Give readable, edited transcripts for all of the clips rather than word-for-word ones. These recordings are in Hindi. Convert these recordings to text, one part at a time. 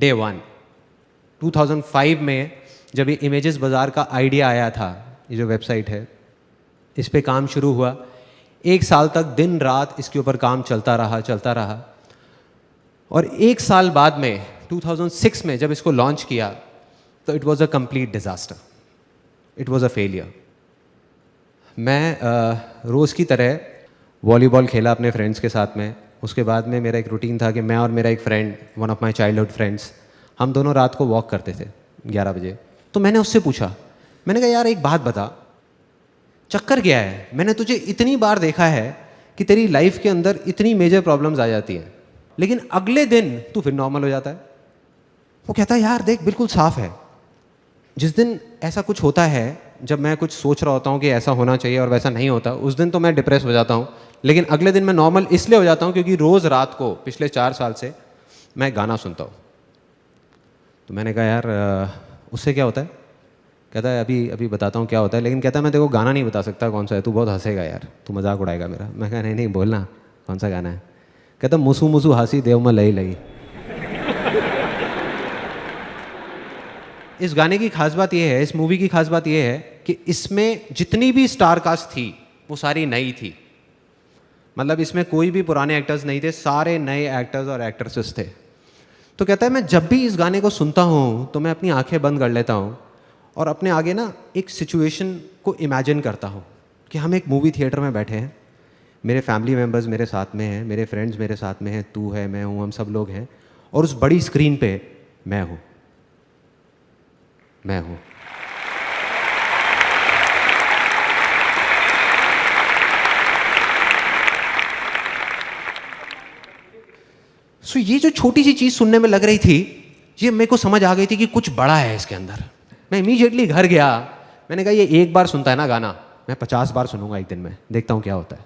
डे वन 2005 में जब ये इमेजेस बाज़ार का आइडिया आया था, ये जो वेबसाइट है, इस पे काम शुरू हुआ। 1 साल तक दिन रात इसके ऊपर काम चलता रहा। और 1 साल बाद में 2006 में जब इसको लॉन्च किया तो it was a complete disaster, it was a failure. मैं रोज़ की तरह वॉलीबॉल खेला अपने फ्रेंड्स के साथ में। उसके बाद में मेरा एक रूटीन था कि मैं और मेरा एक friend, one of my childhood friends, हम दोनों रात को वॉक करते थे 11 बजे। तो मैंने उससे पूछा, मैंने कहा यार एक बात बता, चक्कर क्या है? मैंने तुझे इतनी बार देखा है कि तेरी लाइफ के अंदर इतनी मेजर प्रॉब्लम्स आ जाती हैं, लेकिन अगले दिन तू फिर नॉर्मल हो जाता है। वो कहता है यार देख बिल्कुल साफ है, जिस दिन ऐसा कुछ होता है, जब मैं कुछ सोच रहा होता हूँ कि ऐसा होना चाहिए और वैसा नहीं होता, उस दिन तो मैं डिप्रेस हो जाता हूँ, लेकिन अगले दिन मैं नॉर्मल इसलिए हो जाता हूँ क्योंकि रोज़ रात को पिछले 4 साल से मैं गाना सुनता हूँ। तो मैंने कहा यार उससे क्या होता है? कहता है अभी बताता हूँ क्या होता है, लेकिन कहता है मैं तेरे को गाना नहीं बता सकता कौन सा है, तू बहुत हंसेगा यार, तू मजाक उड़ाएगा मेरा। मैं कहा नहीं बोलना कौन सा गाना है। कहता मुसू मुसू हासी देव में लई लई। इस गाने की खास बात यह है, इस मूवी की खास बात यह है कि इसमें जितनी भी स्टार कास्ट थी वो सारी नई थी। मतलब इसमें कोई भी पुराने एक्टर्स नहीं थे, सारे नए एक्टर्स और एक्ट्रेसेस थे। तो कहता है मैं जब भी इस गाने को सुनता हूँ तो मैं अपनी आंखें बंद कर लेता हूँ और अपने आगे ना एक सिचुएशन को इमेजिन करता हूँ कि हम एक मूवी थिएटर में बैठे हैं, मेरे फैमिली मेम्बर्स मेरे साथ में हैं, मेरे फ्रेंड्स मेरे साथ में हैं, तू है, मैं हूँ, हम सब लोग हैं, और उस बड़ी स्क्रीन पे मैं हूँ। सो ये जो छोटी सी चीज़ सुनने में लग रही थी, ये मेरे को समझ आ गई थी कि कुछ बड़ा है इसके अंदर। मैं इमीडिएटली घर गया, मैंने कहा ये एक बार सुनता है ना गाना, मैं 50 बार सुनूंगा एक दिन में, देखता हूँ क्या होता है।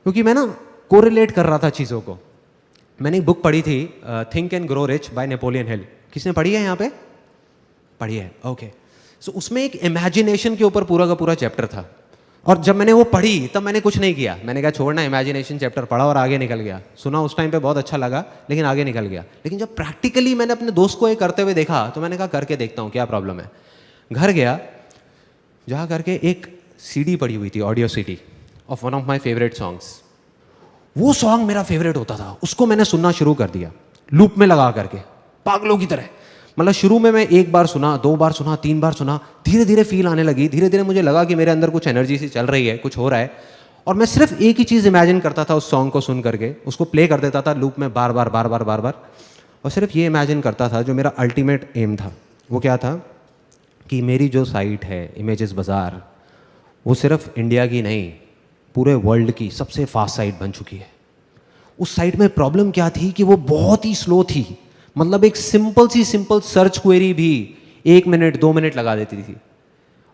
क्योंकि मैं ना कोरिलेट कर रहा था चीज़ों को। मैंने एक बुक पढ़ी थी, think and grow rich by Napoleon Hill. किसने पढ़ी है यहाँ पे? पढ़ी है, ओके। सो उसमें एक इमेजिनेशन के ऊपर पूरा का पूरा चैप्टर था, और जब मैंने वो पढ़ी तब मैंने कुछ नहीं किया। मैंने कहा छोड़ना, इमेजिनेशन चैप्टर पढ़ा और आगे निकल गया। सुना उस टाइम पे बहुत अच्छा लगा, लेकिन आगे निकल गया। लेकिन जब प्रैक्टिकली मैंने अपने दोस्त को ये करते हुए देखा तो मैंने कहा करके देखता हूँ क्या प्रॉब्लम है। घर गया, जा करके एक सीडी पड़ी हुई थी, audio CD of one of my favourite songs. वो सॉन्ग मेरा फेवरेट होता था, उसको मैंने सुनना शुरू कर दिया लूप में लगा करके, पागलों की तरह। मतलब शुरू में मैं 1 बार सुना, 2 बार सुना, 3 बार सुना, धीरे धीरे फील आने लगी। धीरे धीरे मुझे लगा कि मेरे अंदर कुछ एनर्जी सी चल रही है, कुछ हो रहा है। और मैं सिर्फ एक ही चीज़ इमेजिन करता था उस सॉन्ग को सुन करके, उसको प्ले कर देता था लूप में बार बार, और सिर्फ ये इमेजिन करता था जो मेरा अल्टीमेट एम था। वो क्या था कि मेरी जो साइट है इमेजेस बाज़ार, वो सिर्फ इंडिया की नहीं, पूरे वर्ल्ड की सबसे फास्ट साइट बन चुकी है। उस साइट में प्रॉब्लम क्या थी कि वो बहुत ही स्लो थी। मतलब एक सिंपल सर्च क्वेरी भी 1 मिनट 2 मिनट लगा देती थी,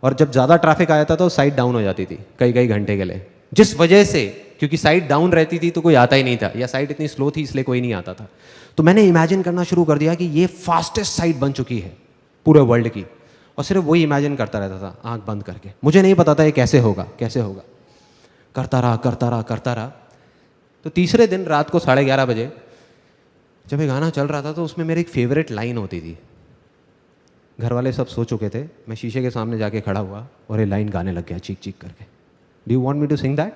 और जब ज़्यादा ट्रैफिक आ जाता तो साइट डाउन हो जाती थी कई घंटे के लिए। जिस वजह से, क्योंकि साइट डाउन रहती थी तो कोई आता ही नहीं था, या साइट इतनी स्लो थी इसलिए कोई नहीं आता था। तो मैंने इमेजिन करना शुरू कर दिया कि ये फास्टेस्ट साइट बन चुकी है पूरे वर्ल्ड की, और सिर्फ वही इमेजिन करता रहता था आंख बंद करके। मुझे नहीं पता था ये कैसे होगा। करता रहा। तो तीसरे दिन रात को 11:30 बजे जब ये गाना चल रहा था तो उसमें मेरी एक फेवरेट लाइन होती थी। घर वाले सब सो चुके थे, मैं शीशे के सामने जाके खड़ा हुआ और ये लाइन गाने लग गया चीख करके। Do you want me to sing that?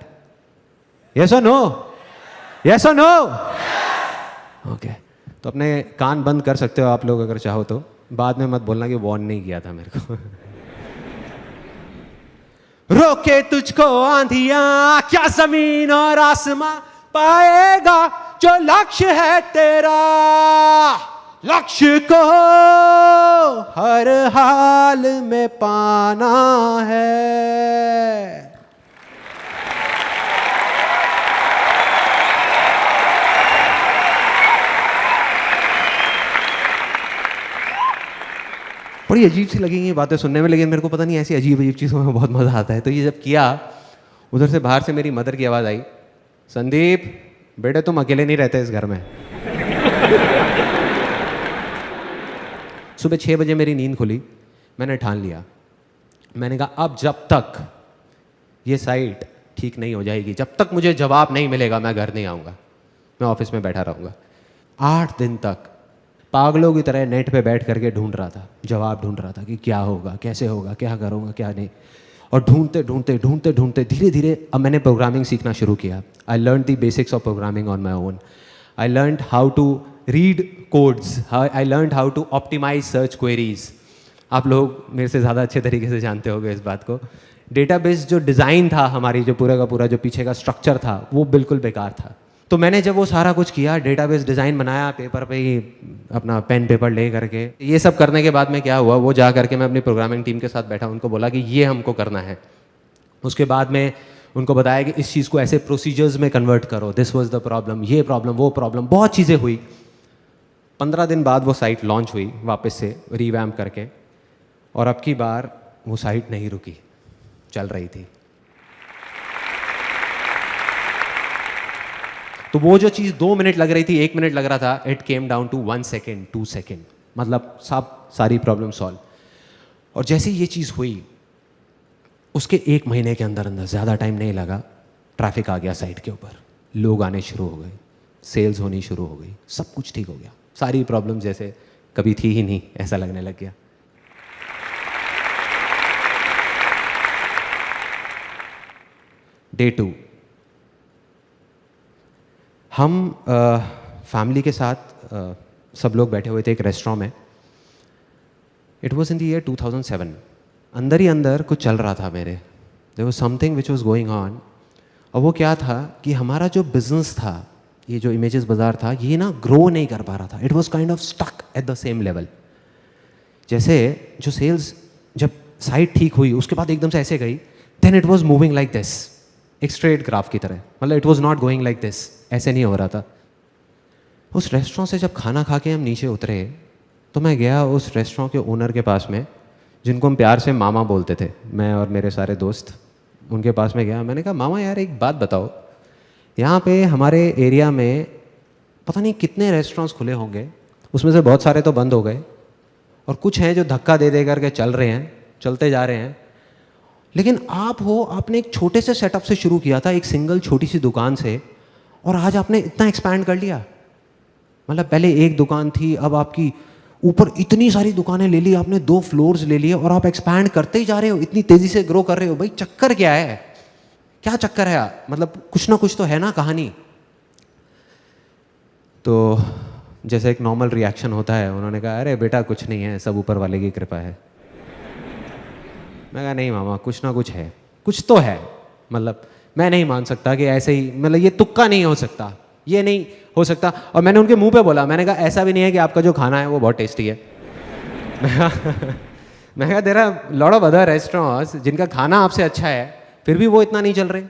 Yes और नो? यस और नो? ओके। तो अपने कान बंद कर सकते हो आप लोग अगर चाहो तो, बाद में मत बोलना कि वार्न नहीं किया था मेरे को। रोके तुझको आंधियां क्या जमीन और आसमां, पाएगा जो लक्ष्य है तेरा। लक्ष्य को हर हाल में पाना है। बड़ी अजीब सी लगेंगी ये बातें सुनने में, लेकिन मेरे को पता नहीं ऐसी अजीब चीज़ों में बहुत मज़ा आता है। तो ये जब किया, उधर से बाहर से मेरी मदर की आवाज़ आई, संदीप बेटे तुम अकेले नहीं रहते इस घर में। सुबह 6 बजे मेरी नींद खुली। मैंने ठान लिया, मैंने कहा अब जब तक ये साइट ठीक नहीं हो जाएगी, जब तक मुझे जवाब नहीं मिलेगा, मैं घर नहीं आऊँगा, मैं ऑफिस में बैठा रहूँगा। 8 दिन तक पागलों की तरह नेट पे बैठ करके ढूंढ रहा था, जवाब ढूंढ रहा था कि क्या होगा, कैसे होगा, क्या करूँगा, क्या नहीं। और ढूंढते ढूंढते ढूंढते ढूंढते धीरे धीरे अब मैंने प्रोग्रामिंग सीखना शुरू किया। I learn the basics of programming on my own. I learn how to read codes, I learn how to optimise search queries. आप लोग मेरे से ज़्यादा अच्छे तरीके से जानते होंगे इस बात को। डेटाबेस जो डिज़ाइन था हमारी, जो पूरा का पूरा जो पीछे का स्ट्रक्चर था, वो बिल्कुल बेकार था। तो मैंने जब वो सारा कुछ किया, डेटाबेस डिज़ाइन बनाया पेपर पे ही, अपना पेन पेपर ले करके, ये सब करने के बाद में क्या हुआ, वो जा करके मैं अपनी प्रोग्रामिंग टीम के साथ बैठा, उनको बोला कि ये हमको करना है। उसके बाद में उनको बताया कि इस चीज़ को ऐसे प्रोसीजर्स में कन्वर्ट करो, दिस वाज द प्रॉब्लम, ये प्रॉब्लम, वो प्रॉब्लम, बहुत चीज़ें हुई। 15 दिन बाद वो साइट लॉन्च हुई वापस से रीवैम्प करके, और अब की बार वो साइट नहीं रुकी, चल रही थी। तो वो जो चीज़ 2 मिनट लग रही थी, 1 मिनट लग रहा था, it came down to 1 second, 2 second, मतलब सारी प्रॉब्लम सॉल्व। और जैसे ये चीज़ हुई, उसके 1 महीने के अंदर अंदर, ज़्यादा टाइम नहीं लगा, ट्रैफिक आ गया साइट के ऊपर, लोग आने शुरू हो गए, सेल्स होनी शुरू हो गई, सब कुछ ठीक हो गया, सारी प्रॉब्लम जैसे कभी थी ही नहीं ऐसा लगने लग गया। डे 2, हम फैमिली के साथ सब लोग बैठे हुए थे एक रेस्टोरेंट में। It was in the year 2007। अंदर ही अंदर कुछ चल रहा था मेरे, there was something which was going on. और वो क्या था कि हमारा जो बिजनेस था, ये जो इमेजेस बाज़ार था, ये ना ग्रो नहीं कर पा रहा था। It was kind of stuck at the same level. जैसे जो सेल्स जब साइट ठीक हुई उसके बाद एकदम से ऐसे गई, then it was moving like this, एक स्ट्रेट ग्राफ की तरह, मतलब it was not going like this, ऐसे नहीं हो रहा था। उस रेस्टोरेंट से जब खाना खा के हम नीचे उतरे, तो मैं गया उस रेस्टोरेंट के ओनर के पास में, जिनको हम प्यार से मामा बोलते थे, मैं और मेरे सारे दोस्त। उनके पास में गया, मैंने कहा मामा यार एक बात बताओ, यहाँ पे हमारे एरिया में पता नहीं कितने रेस्टोरेंट्स खुले होंगे, उसमें से बहुत सारे तो बंद हो गए और कुछ हैं जो धक्का दे दे करके चल रहे हैं, चलते जा रहे हैं। लेकिन आप हो, आपने एक छोटे से सेटअप से शुरू किया था, एक सिंगल छोटी सी दुकान से, और आज आपने इतना एक्सपैंड कर लिया। मतलब पहले एक दुकान थी, अब आपकी ऊपर इतनी सारी दुकानें ले ली आपने, 2 फ्लोर्स ले लिए, और आप एक्सपैंड करते ही जा रहे हो, इतनी तेजी से ग्रो कर रहे हो। भाई चक्कर क्या है, क्या चक्कर है? मतलब कुछ ना कुछ तो है ना कहानी। तो जैसे एक नॉर्मल रिएक्शन होता है, उन्होंने कहा अरे बेटा कुछ नहीं है, सब ऊपर वाले की कृपा है। मैं कहा नहीं मामा, कुछ ना कुछ है, कुछ तो है। मतलब मैं नहीं मान सकता कि ऐसे ही, मतलब ये तुक्का नहीं हो सकता, ये नहीं हो सकता। और मैंने उनके मुंह पे बोला, मैंने कहा ऐसा भी नहीं है कि आपका जो खाना है वो बहुत टेस्टी है। मैं कहा there are lot of other restaurants जिनका खाना आपसे अच्छा है, फिर भी वो इतना नहीं चल रहे।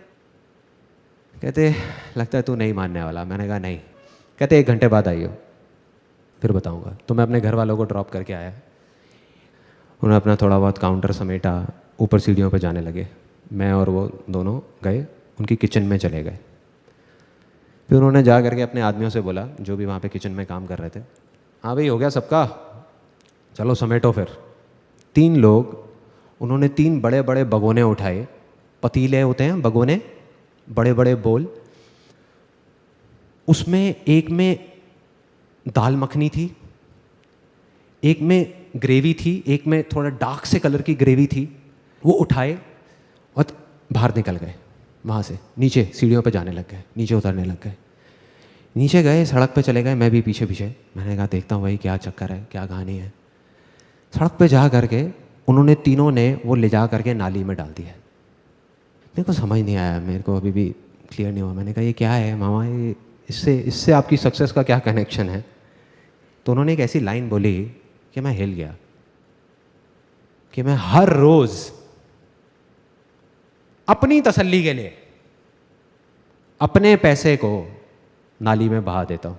कहते लगता है तू नहीं मानने वाला। मैंने कहा नहीं। कहते 1 घंटे बाद आइयो, फिर बताऊंगा। तो मैं अपने घर वालों को ड्रॉप करके आया, उन्होंने अपना थोड़ा बहुत काउंटर समेटा, ऊपर सीढ़ियों पे जाने लगे। मैं और वो दोनों गए, उनकी किचन में चले गए। फिर उन्होंने जा करके अपने आदमियों से बोला, जो भी वहाँ पे किचन में काम कर रहे थे, हाँ भाई हो गया सबका, चलो समेटो। फिर 3 लोग, उन्होंने 3 बड़े बड़े भगोने उठाए, पतीले होते हैं भगोने, बड़े बड़े बोल। उसमें एक में दाल मखनी थी, एक में ग्रेवी थी, एक में थोड़ा डार्क से कलर की ग्रेवी थी। वो उठाए और बाहर निकल गए, वहाँ से नीचे सीढ़ियों पे जाने लग गए, नीचे उतरने लग गए। नीचे गए, सड़क पे चले गए, मैं भी पीछे पीछे। मैंने कहा देखता हूँ भाई क्या चक्कर है, क्या कहानी है। सड़क पे जा करके उन्होंने तीनों ने वो ले जा करके नाली में डाल दिया। मेरे को समझ नहीं आया, मेरे को अभी भी क्लियर नहीं हुआ। मैंने कहा ये क्या है मामा, ये इससे आपकी सक्सेस का क्या कनेक्शन है? तो उन्होंने एक ऐसी लाइन बोली कि मैं हिल गया, कि मैं हर रोज अपनी तसल्ली के लिए अपने पैसे को नाली में बहा देता हूं।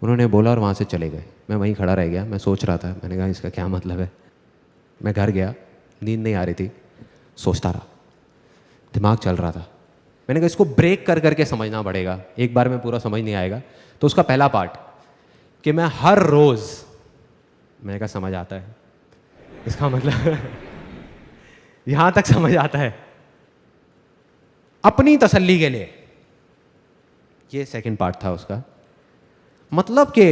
उन्होंने बोला और वहां से चले गए। मैं वहीं खड़ा रह गया, मैं सोच रहा था। मैंने कहा इसका क्या मतलब है? मैं घर गया, नींद नहीं आ रही थी, सोचता रहा, दिमाग चल रहा था। मैंने कहा इसको ब्रेक कर करके समझना पड़ेगा, एक बार में पूरा समझ नहीं आएगा। तो उसका पहला पार्ट कि मैं हर रोज, मैंने कहा समझ आता है, इसका मतलब यहां तक समझ आता है, अपनी तसल्ली के लिए। ये सेकंड पार्ट था उसका। मतलब कि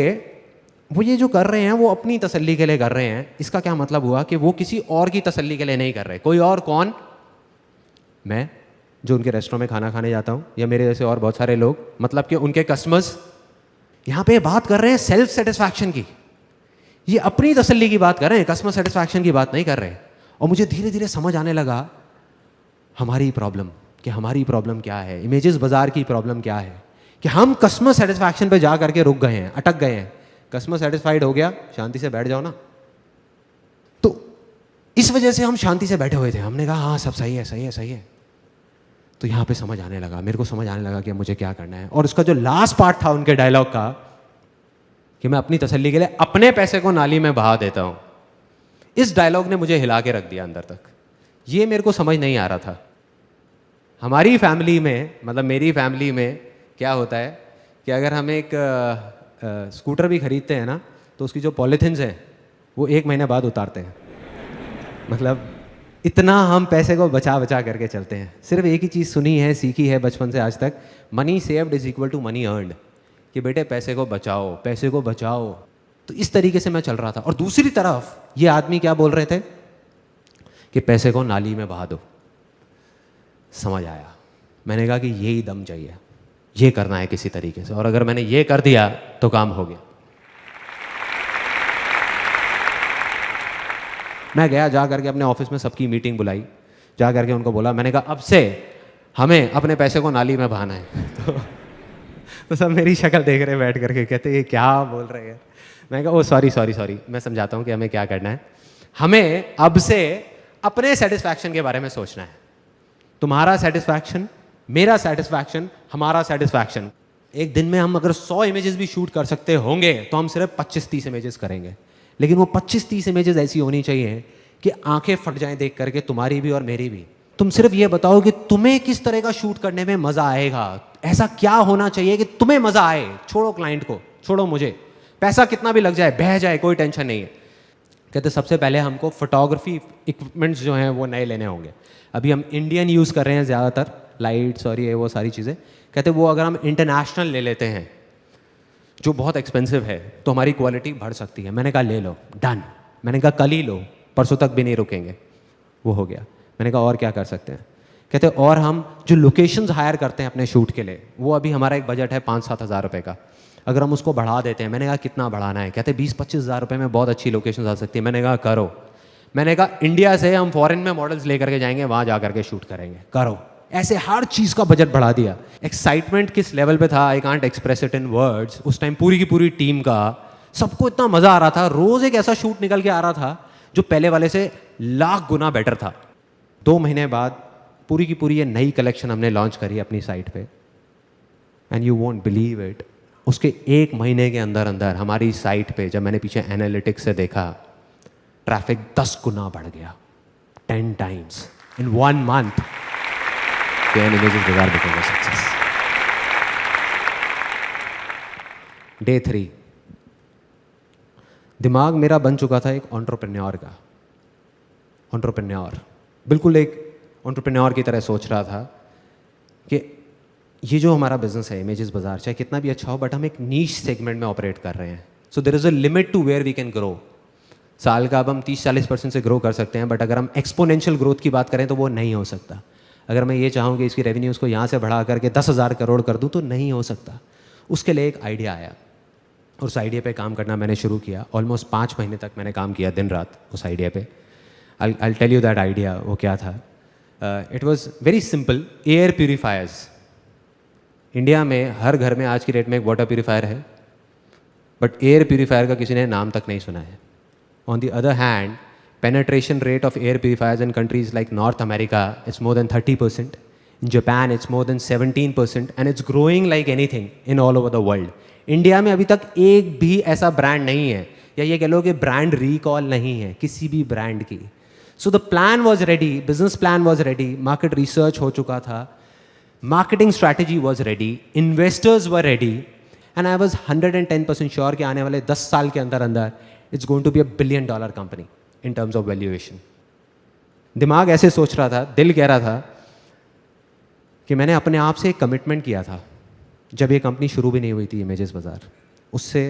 वो ये जो कर रहे हैं वो अपनी तसल्ली के लिए कर रहे हैं। इसका क्या मतलब हुआ कि वो किसी और की तसल्ली के लिए नहीं कर रहे। कोई और कौन? मैं, जो उनके रेस्टोरेंट में खाना खाने जाता हूँ, या मेरे जैसे और बहुत सारे लोग, मतलब कि उनके कस्टमर्स। यहाँ पे बात कर रहे हैं सेल्फ सेटिस्फैक्शन की, ये अपनी तसल्ली की बात कर रहे हैं, कस्टमर सेटिस्फैक्शन की बात नहीं कर रहे। और मुझे धीरे धीरे समझ आने लगा हमारी प्रॉब्लम, कि हमारी प्रॉब्लम क्या है, इमेजेस बाजार की प्रॉब्लम क्या है, कि हम कस्टमर सेटिस्फैक्शन पे जा करके रुक गए हैं, अटक गए हैं। कस्टमर सेटिस्फाइड हो गया, शांति से बैठ जाओ ना। तो इस वजह से हम शांति से बैठे हुए थे, हमने कहा हाँ सब सही है सही है सही है। तो यहाँ पे समझ आने लगा, मेरे को समझ आने लगा कि मुझे क्या करना है। और उसका जो लास्ट पार्ट था उनके डायलॉग का, कि मैं अपनी तसल्ली के लिए अपने पैसे को नाली में बहा देता हूँ, इस डायलॉग ने मुझे हिला के रख दिया अंदर तक। ये मेरे को समझ नहीं आ रहा था। हमारी फैमिली में, मतलब मेरी फैमिली में क्या होता है कि अगर हम एक स्कूटर भी खरीदते हैं ना, तो उसकी जो पॉलीथिन्स हैं वो 1 महीने बाद उतारते हैं। मतलब इतना हम पैसे को बचा बचा करके चलते हैं। सिर्फ एक ही चीज़ सुनी है, सीखी है बचपन से आज तक, money saved is equal to money earned, कि बेटे पैसे को बचाओ, पैसे को बचाओ। तो इस तरीके से मैं चल रहा था। और दूसरी तरफ ये आदमी क्या बोल रहे थे कि पैसे को नाली में बहा दो। समझ आया, मैंने कहा कि यही दम चाहिए, ये करना है किसी तरीके से, और अगर मैंने ये कर दिया तो काम हो गया। मैं गया, जा करके अपने ऑफिस में सबकी मीटिंग बुलाई, जा करके उनको बोला, मैंने कहा अब से हमें अपने पैसे को नाली में बहाना है। तो सब मेरी शक्ल देख रहे बैठ करके, कहते ये क्या बोल रहे हैं। मैं कहा ओ सॉरी, मैं समझाता हूँ कि हमें क्या करना है। हमें अब से अपने सेटिस्फैक्शन के बारे में सोचना है। तुम्हारा सेटिस्फैक्शन, मेरा सेटिस्फैक्शन, हमारा सेटिस्फैक्शन। एक दिन में हम अगर 100 इमेजेस भी शूट कर सकते होंगे तो हम सिर्फ 25-30 इमेजेस करेंगे। लेकिन वो 25-30 इमेजेस ऐसी होनी चाहिए कि आंखें फट जाएं देख करके, तुम्हारी भी और मेरी भी। तुम सिर्फ ये बताओ कि तुम्हें किस तरह का शूट करने में मजा आएगा, ऐसा क्या होना चाहिए कि तुम्हें मजा आए। छोड़ो क्लाइंट को, छोड़ो मुझे, पैसा कितना भी लग जाए, बह जाए, कोई टेंशन नहीं है। कहते सबसे पहले हमको फोटोग्राफी इक्विपमेंट्स जो हैं वो नए लेने होंगे। अभी हम इंडियन यूज़ कर रहे हैं ज़्यादातर, लाइट्स और ये वो सारी चीज़ें। कहते वो अगर हम इंटरनेशनल ले लेते हैं जो बहुत एक्सपेंसिव है तो हमारी क्वालिटी बढ़ सकती है। मैंने कहा ले लो, डन। मैंने कहा कल ही लो, परसों तक भी नहीं रुकेंगे। वो हो गया। मैंने कहा और क्या कर सकते हैं। कहते और हम जो लोकेशंस हायर करते हैं अपने शूट के लिए, वो अभी हमारा एक बजट है 5-7 हज़ार रुपये का, अगर हम उसको बढ़ा देते हैं। मैंने कहा कितना बढ़ाना है। कहते 20-25 हज़ार रुपये में बहुत अच्छी लोकेशन आ सकती है। मैंने कहा करो। मैंने कहा इंडिया से हम फॉरेन में मॉडल्स लेकर के जाएंगे, वहाँ जा करके शूट करेंगे, करो। ऐसे हर चीज़ का बजट बढ़ा दिया। एक्साइटमेंट किस लेवल पे था, I can't express it in words. उस टाइम पूरी की पूरी टीम का, सबको इतना मज़ा आ रहा था। रोज़ एक ऐसा शूट निकल के आ रहा था जो पहले वाले से लाख गुना बेटर था। 2 महीने बाद पूरी की पूरी ये नई कलेक्शन हमने लॉन्च करी अपनी साइट पे, and you won't believe it, उसके 1 महीने के अंदर अंदर हमारी साइट पे, जब मैंने पीछे एनालिटिक्स से देखा, ट्रैफिक 10 गुना बढ़ गया, 10 टाइम्स इन 1 मंथ। इमेजेस बाजार बिकेगा सक्सेस। डे 3, दिमाग मेरा बन चुका था एक एंटरप्रेन्योर का। एंटरप्रेन्योर, बिल्कुल एक एंटरप्रेन्योर की तरह सोच रहा था कि ये जो हमारा बिजनेस है इमेजेस बाजार, चाहे कितना भी अच्छा हो, बट हम एक नीश सेगमेंट में ऑपरेट कर रहे हैं। So there is a limit to where we can grow. साल का अब हम 30-40% से ग्रो कर सकते हैं, बट अगर हम एक्सपोनेंशियल ग्रोथ की बात करें तो वो नहीं हो सकता। अगर मैं ये चाहूँ कि इसकी रेवेन्यूज़ को यहाँ से बढ़ा करके 10,000 करोड़ कर दूँ तो नहीं हो सकता। उसके लिए एक आइडिया आया, उस आइडिया पे काम करना मैंने शुरू किया। ऑलमोस्ट 5 महीने तक मैंने काम किया दिन रात उस आइडिया पे। I tell you that idea वो क्या था। It was very simple. Air purifiers, India में हर घर में आज की डेट में एक वाटर प्यूरीफायर है, बट एयर प्यूरीफायर का किसी ने नाम तक नहीं सुना है। On the other hand, penetration rate of air purifiers in countries like North America is more than 30%. In Japan, it's more than 17%, and it's growing like anything in all over the world. India में अभी तक एक भी ऐसा ब्रांड नहीं है, या ये कह लो कि ब्रांड रिकॉल नहीं है किसी भी ब्रांड की। So the plan was ready, business plan was ready, market research हो चुका था, marketing strategy was ready, investors were ready, and I was 110% sure कि आने वाले 10 साल के अंदर अंदर it's going to be $1 billion company in terms of valuation. दिमाग ऐसे सोच रहा था, दिल कह रहा था कि मैंने अपने आप से एक कमिटमेंट किया था जब ये कंपनी शुरू भी नहीं हुई थी इमेजेस बाजार। उससे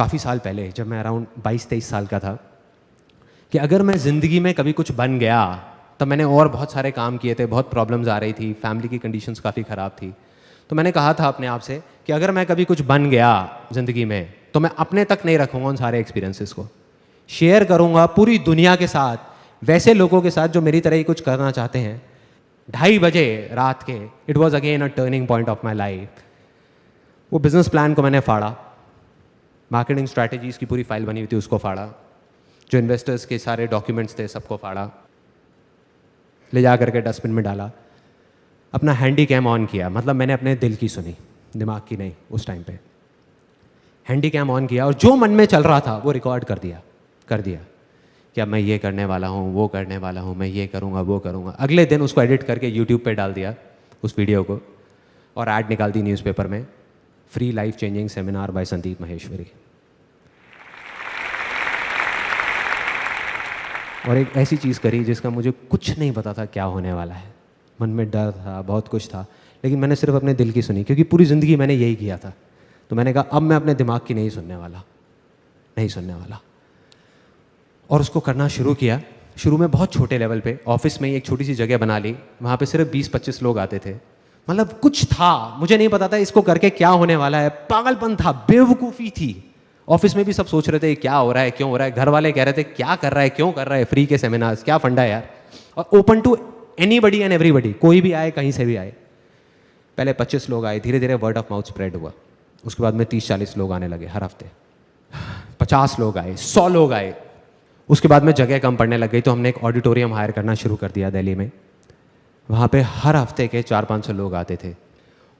काफ़ी साल पहले, जब मैं अराउंड 22-23 साल का था, कि अगर मैं ज़िंदगी में कभी कुछ बन गया, तब मैंने और बहुत सारे काम किए थे, बहुत प्रॉब्लम्स आ रही थी, फैमिली की कंडीशंस काफ़ी ख़राब थी। तो मैंने कहा था अपने आप से कि अगर मैं कभी कुछ बन गया ज़िंदगी में, तो मैं अपने तक नहीं रखूँगा उन सारे एक्सपीरियंसेस को, शेयर करूँगा पूरी दुनिया के साथ, वैसे लोगों के साथ जो मेरी तरह ही कुछ करना चाहते हैं। 2:30 बजे रात के, it was again a turning point of my life. वो बिज़नेस प्लान को मैंने फाड़ा, मार्केटिंग स्ट्रैटेजीज़ की पूरी फाइल बनी हुई थी उसको फाड़ा, जो इन्वेस्टर्स के सारे डॉक्यूमेंट्स थे सबको फाड़ा, ले जा करके डस्टबिन में डाला, अपना हैंडी कैम ऑन किया। मतलब मैंने अपने दिल की सुनी, दिमाग की नहीं। उस टाइम पे हैंडी कैम ऑन किया और जो मन में चल रहा था वो रिकॉर्ड कर दिया कि अब मैं ये करने वाला हूँ, वो करने वाला हूँ, मैं ये करूँगा, वो करूँगा। अगले दिन उसको एडिट करके यूट्यूब पे डाल दिया उस वीडियो को, और ऐड निकाल दी न्यूज़पेपर में, free life changing seminar by Sandeep Maheshwari. और एक ऐसी चीज़ करी जिसका मुझे कुछ नहीं पता था क्या होने वाला है, मन में डर था, बहुत कुछ था, लेकिन मैंने सिर्फ अपने दिल की सुनी, क्योंकि पूरी ज़िंदगी मैंने यही किया था। तो मैंने कहा अब मैं अपने दिमाग की नहीं सुनने वाला। और उसको करना शुरू किया। शुरू में बहुत छोटे लेवल पे, ऑफिस में ही एक छोटी सी जगह बना ली, वहाँ पे सिर्फ 20-25 लोग आते थे। मतलब कुछ था, मुझे नहीं पता था इसको करके क्या होने वाला है, पागलपन था, बेवकूफ़ी थी। ऑफिस में भी सब सोच रहे थे क्या हो रहा है, क्यों हो रहा है। घर वाले कह रहे थे क्या कर रहा है, क्यों कर रहा है, फ्री के सेमिनार्स, क्या फंडा है यार। और open to anybody and everybody, कोई भी आए, कहीं से भी आए। पहले 25 लोग आए, धीरे धीरे वर्ड ऑफ माउथ स्प्रेड हुआ। उसके बाद में 30-40 लोग आने लगे हर हफ्ते, 50 लोग आए, 100 लोग आए। उसके बाद में जगह कम पड़ने लग गई, तो हमने एक ऑडिटोरियम हायर करना शुरू कर दिया दिल्ली में। वहाँ पे हर हफ्ते के 400-500 लोग आते थे।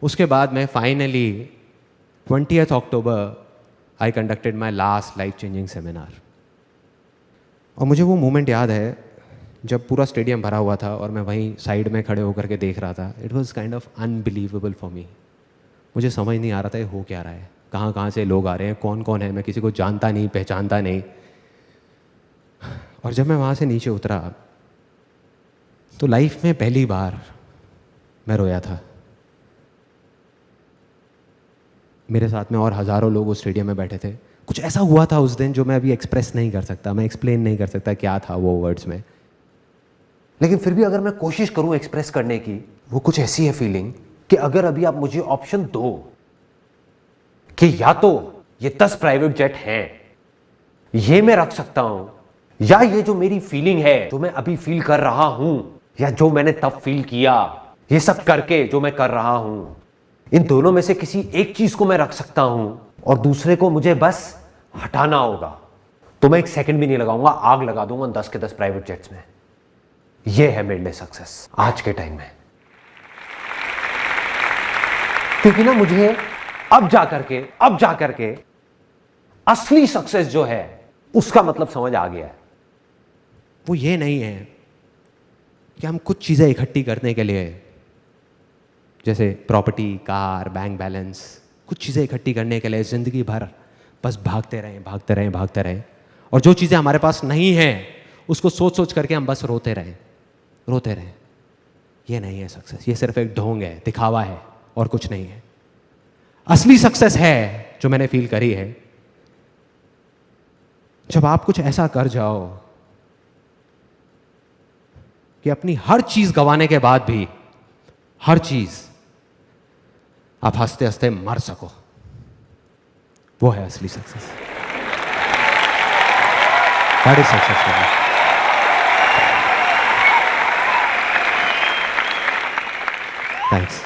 उसके बाद में finally 20th October I conducted my last life changing seminar. और मुझे वो मोमेंट याद है जब पूरा स्टेडियम भरा हुआ था और मैं वहीं साइड में खड़े होकर के देख रहा था। It was kind of unbelievable for me. मुझे समझ नहीं आ रहा था ये हो क्या रहा है, कहाँ कहाँ से लोग आ रहे हैं, कौन कौन है, मैं किसी को जानता नहीं, पहचानता नहीं। और जब मैं वहाँ से नीचे उतरा तो लाइफ में पहली बार मैं रोया था। मेरे साथ में और हज़ारों लोग उस स्टेडियम में बैठे थे। कुछ ऐसा हुआ था उस दिन जो मैं अभी एक्सप्रेस नहीं कर सकता, मैं एक्सप्लेन नहीं कर सकता क्या था वो वर्ड्स में। लेकिन फिर भी अगर मैं कोशिश करूं एक्सप्रेस करने की, वो कुछ ऐसी है फीलिंग कि अगर अभी आप मुझे ऑप्शन दो कि या तो ये 10 प्राइवेट जेट हैं, ये मैं रख सकता हूं, या ये जो मेरी फीलिंग है, जो मैं अभी फील कर रहा हूं, या जो मैंने तब फील किया, ये सब करके जो मैं कर रहा हूं, इन दोनों में से किसी एक चीज को मैं रख सकता हूं और दूसरे को मुझे बस हटाना होगा, तो मैं 1 सेकंड भी नहीं लगाऊंगा, आग लगा दूंगा 10 के 10 प्राइवेट जेट्स में। यह है मेरे लिए सक्सेस आज के टाइम में। क्योंकि ना मुझे अब जाकर के असली सक्सेस जो है उसका मतलब समझ आ गया है। वो ये नहीं है कि हम कुछ चीजें इकट्ठी करने के लिए, जैसे प्रॉपर्टी, कार, बैंक बैलेंस, कुछ चीज़ें इकट्ठी करने के लिए ज़िंदगी भर बस भागते रहें, और जो चीज़ें हमारे पास नहीं हैं उसको सोच करके हम बस रोते रहें। ये नहीं है सक्सेस, ये सिर्फ एक ढोंग है, दिखावा है और कुछ नहीं है। असली सक्सेस है जो मैंने फील करी है, जब आप कुछ ऐसा कर जाओ कि अपनी हर चीज़ गंवाने के बाद भी, हर चीज़, आप हंसते हंसते मर सको। वो है असली success. That is success for me. Thanks.